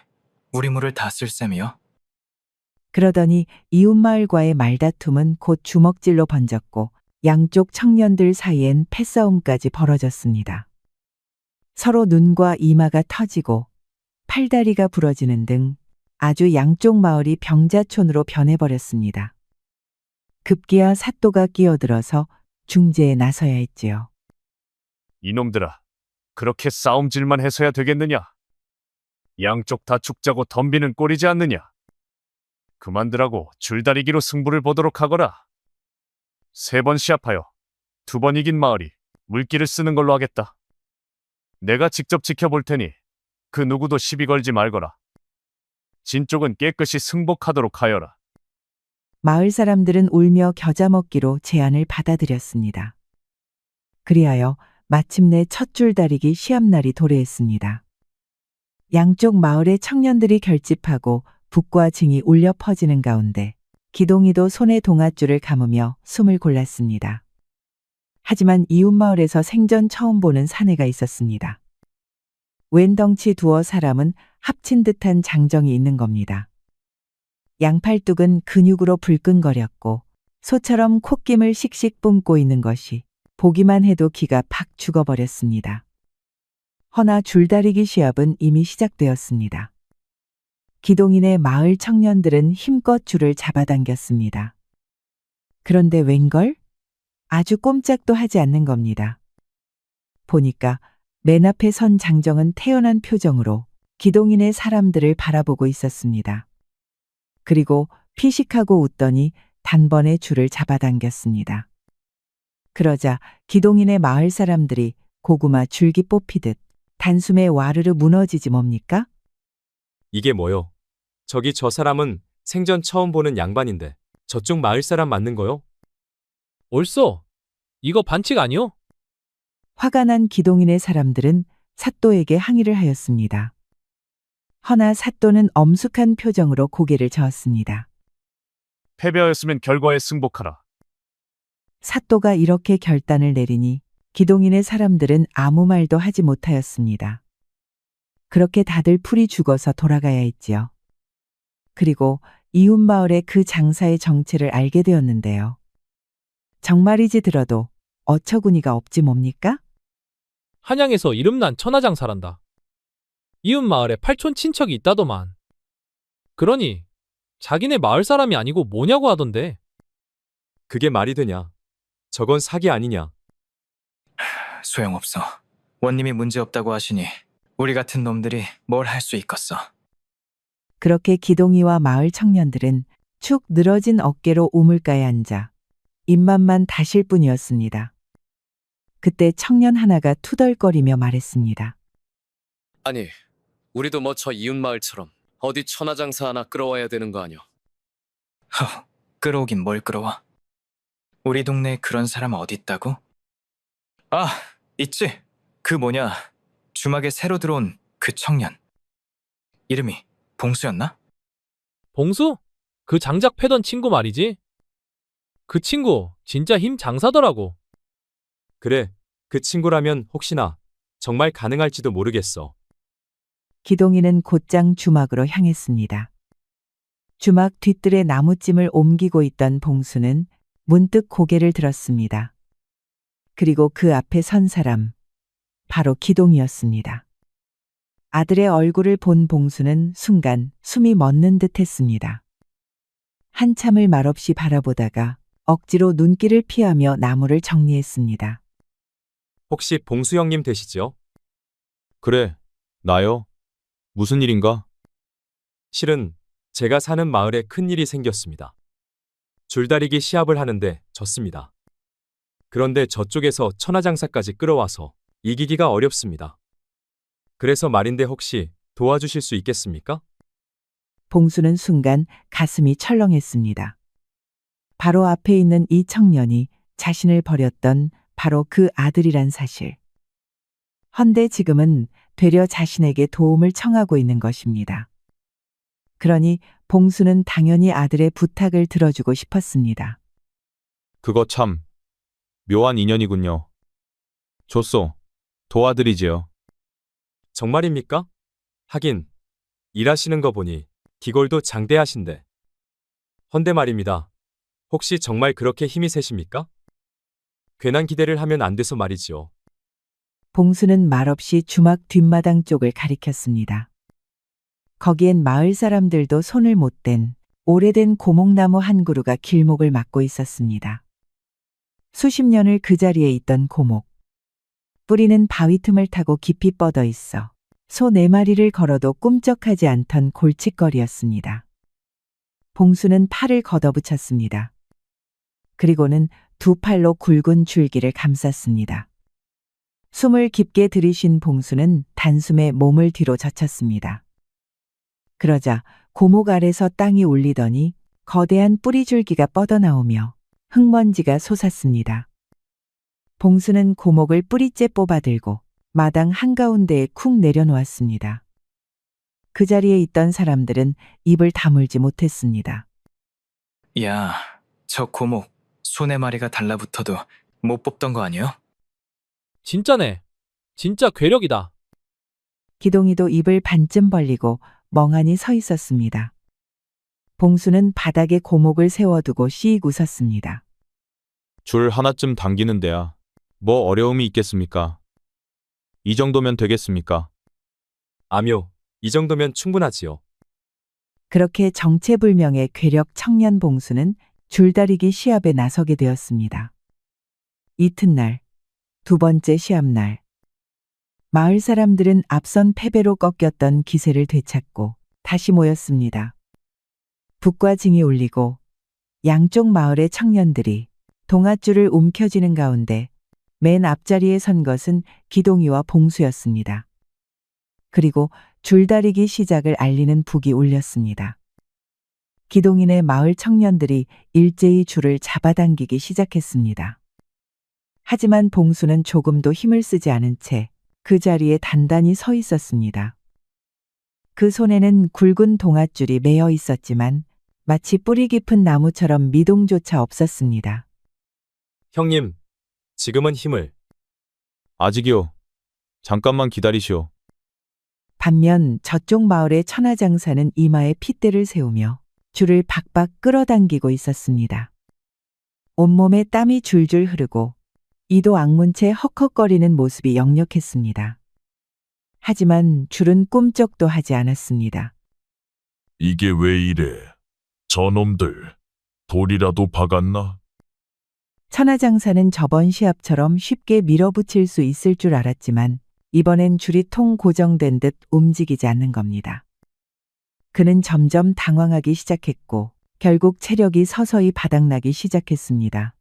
우리 물을 다 쓸 셈이요? 그러더니 이웃 마을과의 말다툼은 곧 주먹질로 번졌고 양쪽 청년들 사이엔 패싸움까지 벌어졌습니다. 서로 눈과 이마가 터지고 팔다리가 부러지는 등 아주 양쪽 마을이 병자촌으로 변해버렸습니다. 급기야 사또가 끼어들어서 중재에 나서야 했지요. 이놈들아, 그렇게 싸움질만 해서야 되겠느냐? 양쪽 다 죽자고 덤비는 꼴이지 않느냐? 그만두라고 줄다리기로 승부를 보도록 하거라. 3번 시합하여 2번 이긴 마을이 물기를 쓰는 걸로 하겠다. 내가 직접 지켜볼 테니 그 누구도 시비 걸지 말거라. 진 쪽은 깨끗이 승복하도록 하여라. 마을 사람들은 울며 겨자 먹기로 제안을 받아들였습니다. 그리하여 마침내 첫 줄다리기 시합날이 도래했습니다. 양쪽 마을의 청년들이 결집하고 북과 증이 울려 퍼지는 가운데 기동이도 손에 동아줄을 감으며 숨을 골랐습니다. 하지만 이웃 마을에서 생전 처음 보는 사내가 있었습니다. 웬 덩치 두어 사람은 합친 듯한 장정이 있는 겁니다. 양팔뚝은 근육으로 불끈거렸고 소처럼 콧김을 씩씩 뿜고 있는 것이 보기만 해도 기가 팍 죽어버렸습니다. 허나 줄다리기 시합은 이미 시작되었습니다. 기동인의 마을 청년들은 힘껏 줄을 잡아당겼습니다. 그런데 웬걸? 아주 꼼짝도 하지 않는 겁니다. 보니까 맨 앞에 선 장정은 태연한 표정으로 기동인의 사람들을 바라보고 있었습니다. 그리고 피식하고 웃더니 단번에 줄을 잡아당겼습니다. 그러자 기동인의 마을 사람들이 고구마 줄기 뽑히듯 단숨에 와르르 무너지지 뭡니까? 이게 뭐요? 저기 저 사람은 생전 처음 보는 양반인데 저쪽 마을 사람 맞는 거요? 옳소. 이거 반칙 아니오? 화가 난 기동인의 사람들은 사또에게 항의를 하였습니다. 허나 사또는 엄숙한 표정으로 고개를 저었습니다. 패배하였으면 결과에 승복하라. 사또가 이렇게 결단을 내리니 기동인의 사람들은 아무 말도 하지 못하였습니다. 그렇게 다들 풀이 죽어서 돌아가야 했지요. 그리고 이웃 마을의 그 장사의 정체를 알게 되었는데요. 정말이지 들어도 어처구니가 없지 뭡니까? 한양에서 이름난 천하장사란다. 이웃 마을에 팔촌 친척이 있다더만. 그러니 자기네 마을 사람이 아니고 뭐냐고 하던데. 그게 말이 되냐? 저건 사기 아니냐? 소용없어. 원님이 문제없다고 하시니 우리 같은 놈들이 뭘 할 수 있겠어. 그렇게 기동이와 마을 청년들은 축 늘어진 어깨로 우물가에 앉아 입맛만 다실 뿐이었습니다. 그때 청년 하나가 투덜거리며 말했습니다. 아니, 우리도 뭐 저 이웃마을처럼 어디 천하장사 하나 끌어와야 되는 거 아니오? 끌어오긴 뭘 끌어와. 우리 동네에 그런 사람 어디 있다고? 아, 있지. 그 뭐냐, 주막에 새로 들어온 그 청년. 이름이 봉수였나? 봉수? 그 장작 패던 친구 말이지? 그 친구 진짜 힘 장사더라고. 그래, 그 친구라면 혹시나 정말 가능할지도 모르겠어. 기동이는 곧장 주막으로 향했습니다. 주막 뒤뜰에 나무찜을 옮기고 있던 봉수는 문득 고개를 들었습니다. 그리고 그 앞에 선 사람, 바로 기동이었습니다. 아들의 얼굴을 본 봉수는 순간 숨이 멎는 듯 했습니다. 한참을 말없이 바라보다가 억지로 눈길을 피하며 나무를 정리했습니다. 혹시 봉수 형님 되시죠? 그래, 나요? 무슨 일인가? 실은 제가 사는 마을에 큰일이 생겼습니다. 줄다리기 시합을 하는데 졌습니다. 그런데 저쪽에서 천하장사까지 끌어와서 이기기가 어렵습니다. 그래서 말인데 혹시 도와주실 수 있겠습니까? 봉수는 순간 가슴이 철렁했습니다. 바로 앞에 있는 이 청년이 자신을 버렸던 바로 그 아들이란 사실. 헌데 지금은 되려 자신에게 도움을 청하고 있는 것입니다. 그러니 봉수는 당연히 아들의 부탁을 들어주고 싶었습니다. 그거 참 묘한 인연이군요. 좋소. 도와드리지요. 정말입니까? 하긴 일하시는 거 보니 기골도 장대하신데. 헌데 말입니다. 혹시 정말 그렇게 힘이 세십니까? 괜한 기대를 하면 안 돼서 말이지요. 봉수는 말없이 주막 뒷마당 쪽을 가리켰습니다. 거기엔 마을 사람들도 손을 못 댄 오래된 고목나무 한 그루가 길목을 막고 있었습니다. 수십 년을 그 자리에 있던 고목. 뿌리는 바위 틈을 타고 깊이 뻗어 있어 소 4마리를 걸어도 꿈쩍하지 않던 골칫거리였습니다. 봉수는 팔을 걷어붙였습니다. 그리고는 두 팔로 굵은 줄기를 감쌌습니다. 숨을 깊게 들이쉰 봉수는 단숨에 몸을 뒤로 젖혔습니다. 그러자 고목 아래서 땅이 울리더니 거대한 뿌리줄기가 뻗어나오며 흙먼지가 솟았습니다. 봉수는 고목을 뿌리째 뽑아들고 마당 한가운데에 쿵 내려놓았습니다. 그 자리에 있던 사람들은 입을 다물지 못했습니다. 야, 저 고목 소 4마리가 달라붙어도 못 뽑던 거 아니요? 진짜네. 진짜 괴력이다. 기동이도 입을 반쯤 벌리고 멍하니 서 있었습니다. 봉수는 바닥에 고목을 세워두고 씩 웃었습니다. 줄 하나쯤 당기는 데야. 뭐 어려움이 있겠습니까? 이 정도면 되겠습니까? 아뇨, 이 정도면 충분하지요. 그렇게 정체불명의 괴력 청년 봉수는 줄다리기 시합에 나서게 되었습니다. 이튿날, 두 번째 시합날. 마을 사람들은 앞선 패배로 꺾였던 기세를 되찾고 다시 모였습니다. 북과 징이 울리고 양쪽 마을의 청년들이 동아줄을 움켜쥐는 가운데 맨 앞자리에 선 것은 기동이와 봉수였습니다. 그리고 줄다리기 시작을 알리는 북이 울렸습니다. 기동인의 마을 청년들이 일제히 줄을 잡아당기기 시작했습니다. 하지만 봉수는 조금도 힘을 쓰지 않은 채 그 자리에 단단히 서 있었습니다. 그 손에는 굵은 동아줄이 매어 있었지만 마치 뿌리 깊은 나무처럼 미동조차 없었습니다. 형님, 지금은 힘을. 아직이요. 잠깐만 기다리시오. 반면 저쪽 마을의 천하장사는 이마에 핏대를 세우며 줄을 박박 끌어당기고 있었습니다. 온몸에 땀이 줄줄 흐르고 이도 악문 채 헉헉거리는 모습이 역력했습니다. 하지만 줄은 꿈쩍도 하지 않았습니다. 이게 왜 이래? 저놈들, 돌이라도 박았나? 천하장사는 저번 시합처럼 쉽게 밀어붙일 수 있을 줄 알았지만 이번엔 줄이 통 고정된 듯 움직이지 않는 겁니다. 그는 점점 당황하기 시작했고 결국 체력이 서서히 바닥나기 시작했습니다.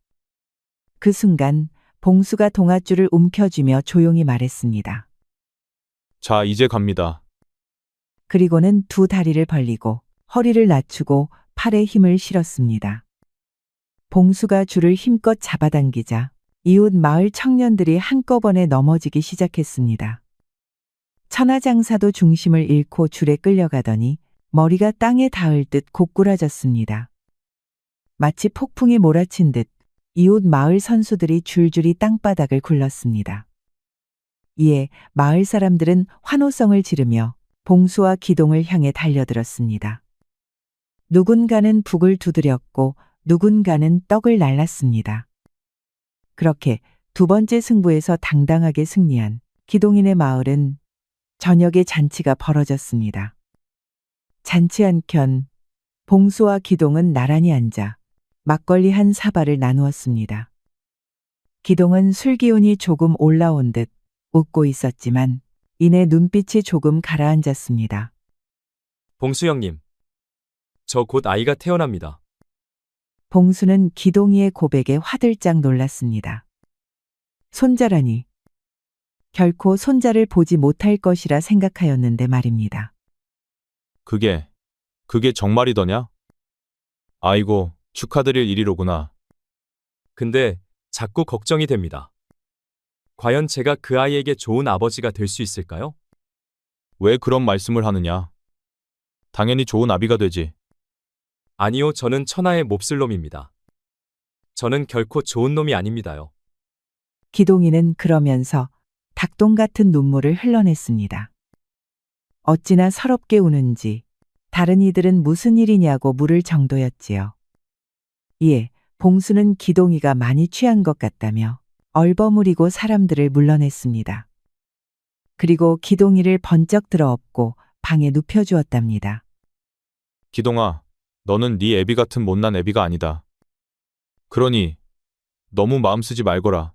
그 순간 봉수가 동아줄을 움켜쥐며 조용히 말했습니다. 자, 이제 갑니다. 그리고는 두 다리를 벌리고 허리를 낮추고 팔에 힘을 실었습니다. 봉수가 줄을 힘껏 잡아당기자 이웃 마을 청년들이 한꺼번에 넘어지기 시작했습니다. 천하장사도 중심을 잃고 줄에 끌려가더니 머리가 땅에 닿을 듯 고꾸라졌습니다. 마치 폭풍이 몰아친 듯 이웃 마을 선수들이 줄줄이 땅바닥을 굴렀습니다. 이에 마을 사람들은 환호성을 지르며 봉수와 기동을 향해 달려들었습니다. 누군가는 북을 두드렸고 누군가는 떡을 날랐습니다. 그렇게 두 번째 승부에서 당당하게 승리한 기동인의 마을은 저녁에 잔치가 벌어졌습니다. 잔치 한켠 봉수와 기동은 나란히 앉아 막걸리 한 사발을 나누었습니다. 기동은 술 기운이 조금 올라온 듯 웃고 있었지만 이내 눈빛이 조금 가라앉았습니다. 봉수 형님. 저 곧 아이가 태어납니다. 봉수는 기동이의 고백에 화들짝 놀랐습니다. 손자라니. 결코 손자를 보지 못할 것이라 생각하였는데 말입니다. 그게 정말이더냐? 아이고, 축하드릴 일이로구나. 근데 자꾸 걱정이 됩니다. 과연 제가 그 아이에게 좋은 아버지가 될 수 있을까요? 왜 그런 말씀을 하느냐? 당연히 좋은 아비가 되지. 아니요, 저는 천하의 몹쓸 놈입니다. 저는 결코 좋은 놈이 아닙니다요. 기동이는 그러면서 닭똥 같은 눈물을 흘러냈습니다. 어찌나 서럽게 우는지 다른 이들은 무슨 일이냐고 물을 정도였지요. 이에 봉수는 기동이가 많이 취한 것 같다며 얼버무리고 사람들을 물러냈습니다. 그리고 기동이를 번쩍 들어 업고 방에 눕혀주었답니다. 기동아, 너는 네 애비 같은 못난 애비가 아니다. 그러니 너무 마음 쓰지 말거라.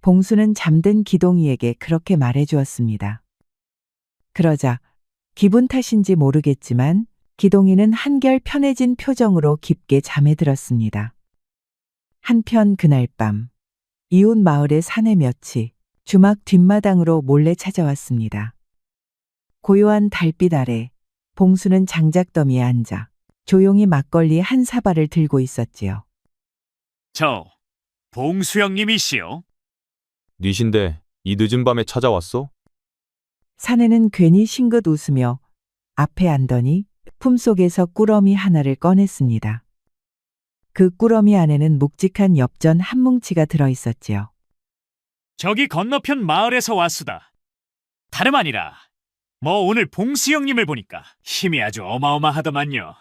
봉수는 잠든 기동이에게 그렇게 말해주었습니다. 그러자 기분 탓인지 모르겠지만 기동이는 한결 편해진 표정으로 깊게 잠에 들었습니다. 한편 그날 밤 이웃 마을의 사내 몇이 주막 뒷마당으로 몰래 찾아왔습니다. 고요한 달빛 아래 봉수는 장작더미에 앉아 조용히 막걸리 한 사발을 들고 있었지요. 저 봉수 형님이시오? 뉘신데 이 늦은 밤에 찾아왔소? 사내는 괜히 싱긋 웃으며 앞에 앉더니 품속에서 꾸러미 하나를 꺼냈습니다. 그 꾸러미 안에는 묵직한 엽전 한 뭉치가 들어 있었지요. 저기 건너편 마을에서 왔수다. 다름 아니라 뭐 오늘 봉수 형님을 보니까 힘이 아주 어마어마하더만요.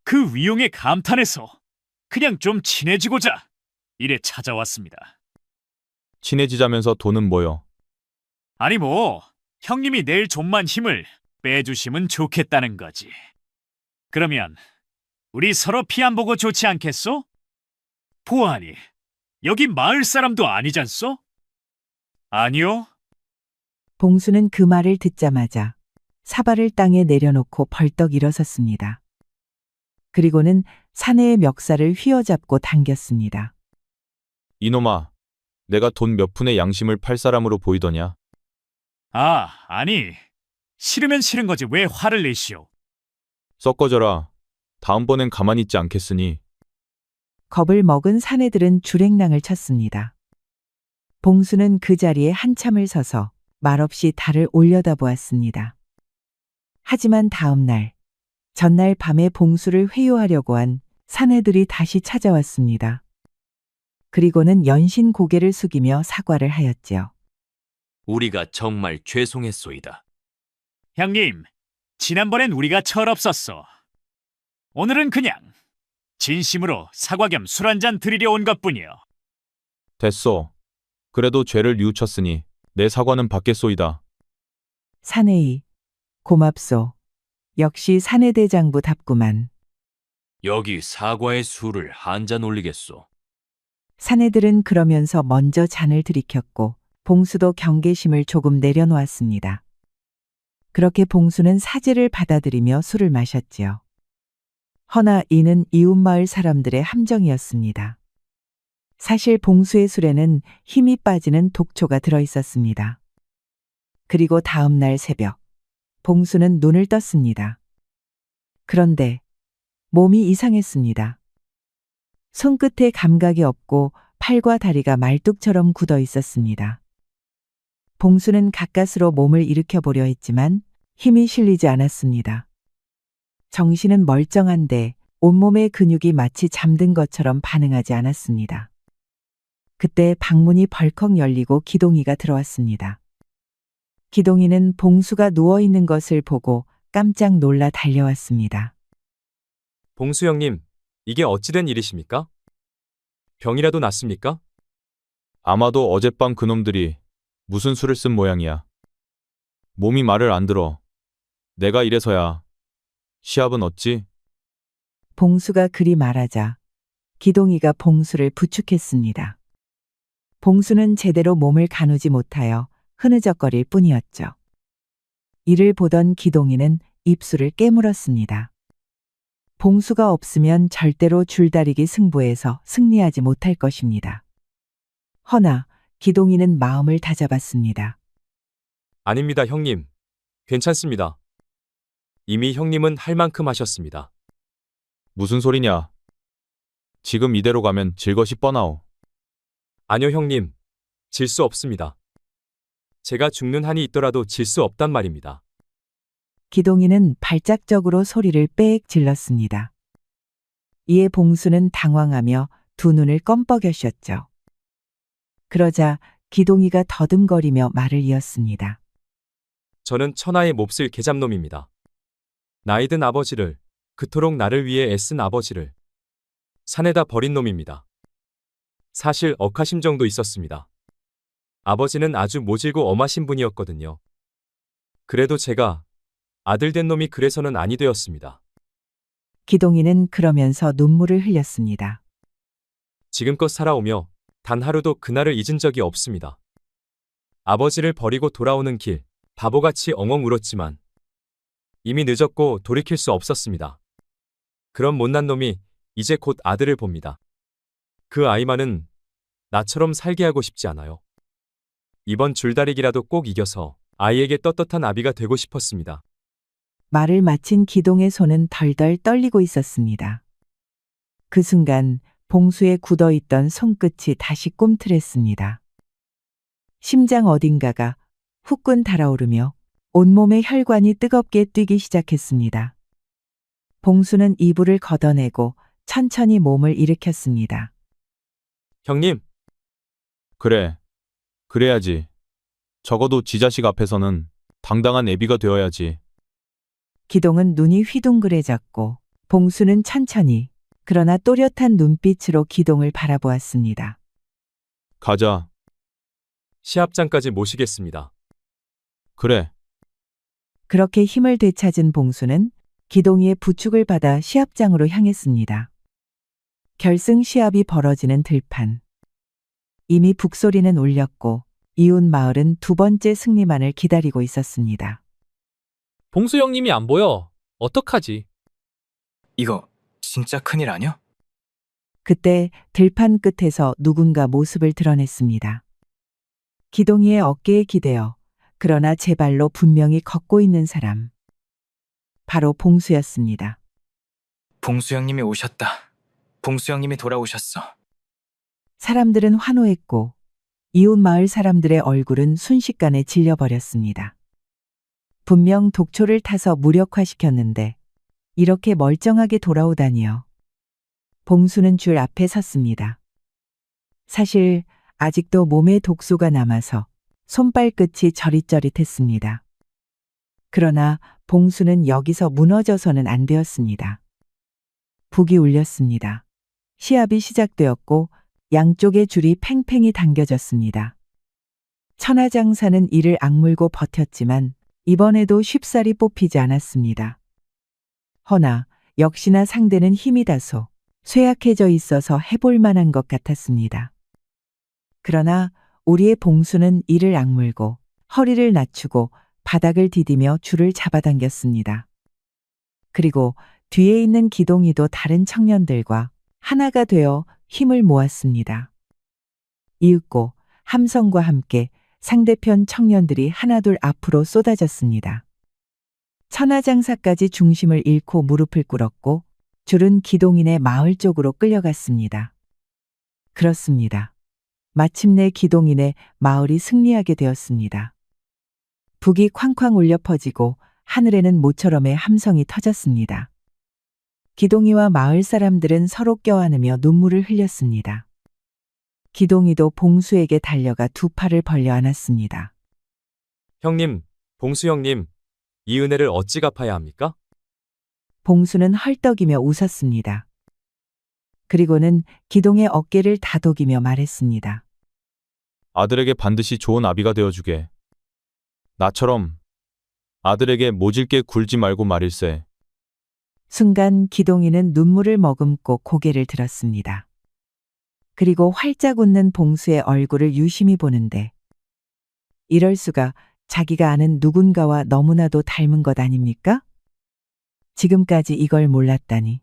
그 위용에 감탄해서 그냥 좀 친해지고자 이래 찾아왔습니다. 친해지자면서 돈은 뭐요? 아니 뭐 형님이 내일 좀만 힘을 빼주시면 좋겠다는 거지. 그러면 우리 서로 피 안 보고 좋지 않겠소? 보아하니 여기 마을 사람도 아니잖소? 아니요. 봉수는 그 말을 듣자마자 사발을 땅에 내려놓고 벌떡 일어섰습니다. 그리고는 사내의 멱살을 휘어잡고 당겼습니다. 이놈아, 내가 돈 몇 푼의 양심을 팔 사람으로 보이더냐? 아니. 싫으면 싫은 거지 왜 화를 내시오? 썩 꺼져라. 다음번엔 가만히 있지 않겠으니. 겁을 먹은 사내들은 줄행랑을 쳤습니다. 봉수는 그 자리에 한참을 서서 말없이 달을 올려다보았습니다. 하지만 다음 날, 전날 밤에 봉수를 회유하려고 한 사내들이 다시 찾아왔습니다. 그리고는 연신 고개를 숙이며 사과를 하였지요. 우리가 정말 죄송했소이다. 형님, 지난번엔 우리가 철없었어. 오늘은 그냥 진심으로 사과 겸 술 한잔 드리려 온 것뿐이요. 됐소. 그래도 죄를 뉘우쳤으니 내 사과는 받겠소이다. 사내이, 고맙소. 역시 사내대장부답구만. 여기 사과의 술을 한 잔 올리겠소. 사내들은 그러면서 먼저 잔을 들이켰고 봉수도 경계심을 조금 내려놓았습니다. 그렇게 봉수는 사죄를 받아들이며 술을 마셨지요. 허나 이는 이웃마을 사람들의 함정이었습니다. 사실 봉수의 술에는 힘이 빠지는 독초가 들어 있었습니다. 그리고 다음 날 새벽, 봉수는 눈을 떴습니다. 그런데 몸이 이상했습니다. 손끝에 감각이 없고 팔과 다리가 말뚝처럼 굳어 있었습니다. 봉수는 가까스로 몸을 일으켜 보려 했지만 힘이 실리지 않았습니다. 정신은 멀쩡한데 온몸의 근육이 마치 잠든 것처럼 반응하지 않았습니다. 그때 방문이 벌컥 열리고 기동이가 들어왔습니다. 기동이는 봉수가 누워있는 것을 보고 깜짝 놀라 달려왔습니다. 봉수 형님, 이게 어찌된 일이십니까? 병이라도 났습니까? 아마도 어젯밤 그놈들이 무슨 수를 쓴 모양이야. 몸이 말을 안 들어. 내가 이래서야. 시합은 어찌? 봉수가 그리 말하자 기동이가 봉수를 부축했습니다. 봉수는 제대로 몸을 가누지 못하여 흐느적거릴 뿐이었죠. 이를 보던 기동이는 입술을 깨물었습니다. 봉수가 없으면 절대로 줄다리기 승부에서 승리하지 못할 것입니다. 허나 기동이는 마음을 다잡았습니다. 아닙니다, 형님. 괜찮습니다. 이미 형님은 할 만큼 하셨습니다. 무슨 소리냐? 지금 이대로 가면 질 것이 뻔하오. 아니요, 형님. 질 수 없습니다. 제가 죽는 한이 있더라도 질 수 없단 말입니다. 기동이는 발작적으로 소리를 빽 질렀습니다. 이에 봉수는 당황하며 두 눈을 껌뻑여셨죠. 그러자 기동이가 더듬거리며 말을 이었습니다. 저는 천하의 몹쓸 계잡놈입니다. 나이든 아버지를, 그토록 나를 위해 애쓴 아버지를 산에다 버린 놈입니다. 사실 억하심정도 있었습니다. 아버지는 아주 모질고 엄하신 분이었거든요. 그래도 제가 아들 된 놈이 그래서는 아니 되었습니다. 기동이는 그러면서 눈물을 흘렸습니다. 지금껏 살아오며 단 하루도 그날을 잊은 적이 없습니다. 아버지를 버리고 돌아오는 길, 바보같이 엉엉 울었지만 이미 늦었고 돌이킬 수 없었습니다. 그런 못난 놈이 이제 곧 아들을 봅니다. 그 아이만은 나처럼 살게 하고 싶지 않아요. 이번 줄다리기라도 꼭 이겨서 아이에게 떳떳한 아비가 되고 싶었습니다. 말을 마친 기동의 손은 덜덜 떨리고 있었습니다. 그 순간 봉수에 굳어있던 손끝이 다시 꿈틀했습니다. 심장 어딘가가 후끈 달아오르며 온몸의 혈관이 뜨겁게 뛰기 시작했습니다. 봉수는 이불을 걷어내고 천천히 몸을 일으켰습니다. 형님. 그래. 그래야지. 적어도 지 자식 앞에서는 당당한 애비가 되어야지. 기동은 눈이 휘둥그레졌고 봉수는 천천히 그러나 또렷한 눈빛으로 기동을 바라보았습니다. 가자. 시합장까지 모시겠습니다. 그래. 그렇게 힘을 되찾은 봉수는 기동이의 부축을 받아 시합장으로 향했습니다. 결승 시합이 벌어지는 들판. 이미 북소리는 울렸고 이웃 마을은 두 번째 승리만을 기다리고 있었습니다. 봉수 형님이 안 보여. 어떡하지? 이거 진짜 큰일 아니야? 그때 들판 끝에서 누군가 모습을 드러냈습니다. 기동이의 어깨에 기대어 그러나 제 발로 분명히 걷고 있는 사람. 바로 봉수였습니다. 봉수 형님이 오셨다. 봉수 형님이 돌아오셨어. 사람들은 환호했고 이웃 마을 사람들의 얼굴은 순식간에 질려버렸습니다. 분명 독초를 타서 무력화시켰는데 이렇게 멀쩡하게 돌아오다니요. 봉수는 줄 앞에 섰습니다. 사실 아직도 몸에 독소가 남아서 손발끝이 저릿저릿했습니다. 그러나 봉수는 여기서 무너져서는 안 되었습니다. 북이 울렸습니다. 시합이 시작되었고 양쪽의 줄이 팽팽히 당겨졌습니다. 천하장사는 이를 악물고 버텼지만 이번에도 쉽사리 뽑히지 않았습니다. 허나 역시나 상대는 힘이 다소 쇠약해져 있어서 해볼 만한 것 같았습니다. 그러나 우리의 봉수는 이를 악물고 허리를 낮추고 바닥을 디디며 줄을 잡아당겼습니다. 그리고 뒤에 있는 기동이도 다른 청년들과 하나가 되어 힘을 모았습니다. 이윽고 함성과 함께 상대편 청년들이 하나둘 앞으로 쏟아졌습니다. 천하장사까지 중심을 잃고 무릎을 꿇었고 줄은 기동인의 마을 쪽으로 끌려갔습니다. 그렇습니다. 마침내 기동인의 마을이 승리하게 되었습니다. 북이 쾅쾅 울려 퍼지고 하늘에는 모처럼의 함성이 터졌습니다. 기동이와 마을 사람들은 서로 껴안으며 눈물을 흘렸습니다. 기동이도 봉수에게 달려가 두 팔을 벌려 안았습니다. 형님, 봉수 형님, 이 은혜를 어찌 갚아야 합니까? 봉수는 헐떡이며 웃었습니다. 그리고는 기동의 어깨를 다독이며 말했습니다. 아들에게 반드시 좋은 아비가 되어주게. 나처럼 아들에게 모질게 굴지 말고 말일세. 순간 기동이는 눈물을 머금고 고개를 들었습니다. 그리고 활짝 웃는 봉수의 얼굴을 유심히 보는데 이럴 수가, 자기가 아는 누군가와 너무나도 닮은 것 아닙니까? 지금까지 이걸 몰랐다니.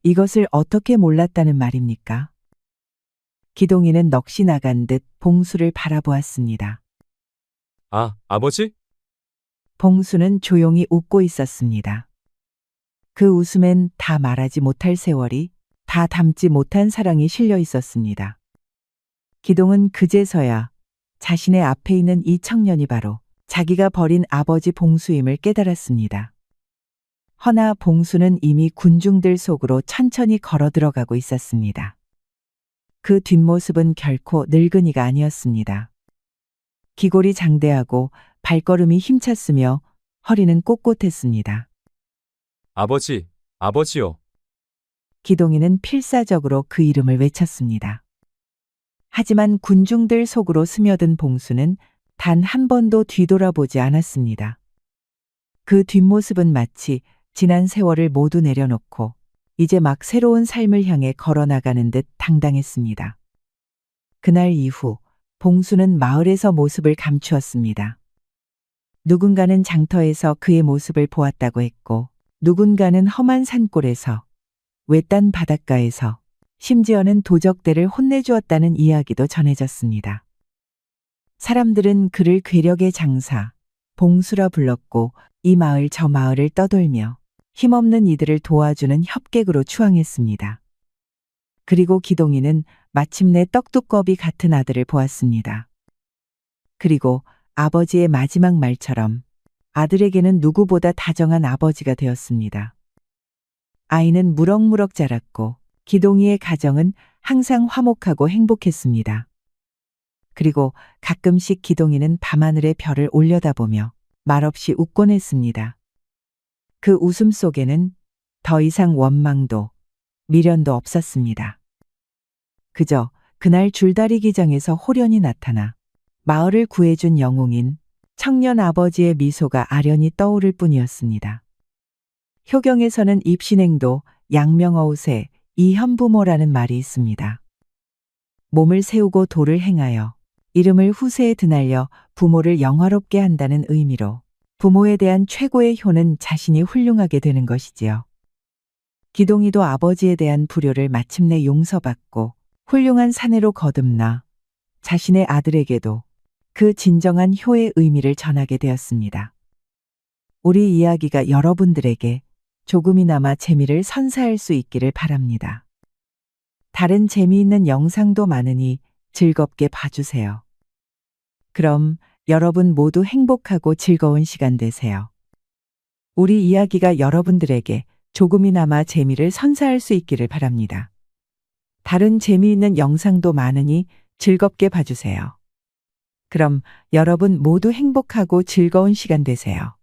이것을 어떻게 몰랐다는 말입니까? 기동이는 넋이 나간 듯 봉수를 바라보았습니다. 아, 아버지? 봉수는 조용히 웃고 있었습니다. 그 웃음엔 다 말하지 못할 세월이, 다 담지 못한 사랑이 실려 있었습니다. 기동은 그제서야 자신의 앞에 있는 이 청년이 바로 자기가 버린 아버지 봉수임을 깨달았습니다. 허나 봉수는 이미 군중들 속으로 천천히 걸어 들어가고 있었습니다. 그 뒷모습은 결코 늙은이가 아니었습니다. 기골이 장대하고 발걸음이 힘찼으며 허리는 꼿꼿했습니다. 아버지, 아버지요. 기동이는 필사적으로 그 이름을 외쳤습니다. 하지만 군중들 속으로 스며든 봉수는 단 한 번도 뒤돌아보지 않았습니다. 그 뒷모습은 마치 지난 세월을 모두 내려놓고 이제 막 새로운 삶을 향해 걸어나가는 듯 당당했습니다. 그날 이후 봉수는 마을에서 모습을 감추었습니다. 누군가는 장터에서 그의 모습을 보았다고 했고, 누군가는 험한 산골에서, 외딴 바닷가에서, 심지어는 도적들을 혼내주었다는 이야기도 전해졌습니다. 사람들은 그를 괴력의 장사, 봉수라 불렀고, 이 마을 저 마을을 떠돌며 힘없는 이들을 도와주는 협객으로 추앙했습니다. 그리고 기동이는 마침내 떡두꺼비 같은 아들을 보았습니다. 그리고 아버지의 마지막 말처럼 아들에게는 누구보다 다정한 아버지가 되었습니다. 아이는 무럭무럭 자랐고 기동이의 가정은 항상 화목하고 행복했습니다. 그리고 가끔씩 기동이는 밤하늘의 별을 올려다보며 말없이 웃곤 했습니다. 그 웃음 속에는 더 이상 원망도 미련도 없었습니다. 그저 그날 줄다리 기장에서 홀연히 나타나 마을을 구해준 영웅인 청년 아버지의 미소가 아련히 떠오를 뿐이었습니다. 효경에서는 입신행도 양명어웃에 이현부모라는 말이 있습니다. 몸을 세우고 도를 행하여 이름을 후세에 드날려 부모를 영화롭게 한다는 의미로 부모에 대한 최고의 효는 자신이 훌륭하게 되는 것이지요. 기동이도 아버지에 대한 불효를 마침내 용서받고 훌륭한 사내로 거듭나 자신의 아들에게도 그 진정한 효의 의미를 전하게 되었습니다. 우리 이야기가 여러분들에게 조금이나마 재미를 선사할 수 있기를 바랍니다. 다른 재미있는 영상도 많으니 즐겁게 봐주세요. 그럼 여러분 모두 행복하고 즐거운 시간 되세요. 우리 이야기가 여러분들에게 조금이나마 재미를 선사할 수 있기를 바랍니다. 다른 재미있는 영상도 많으니 즐겁게 봐주세요. 그럼 여러분 모두 행복하고 즐거운 시간 되세요.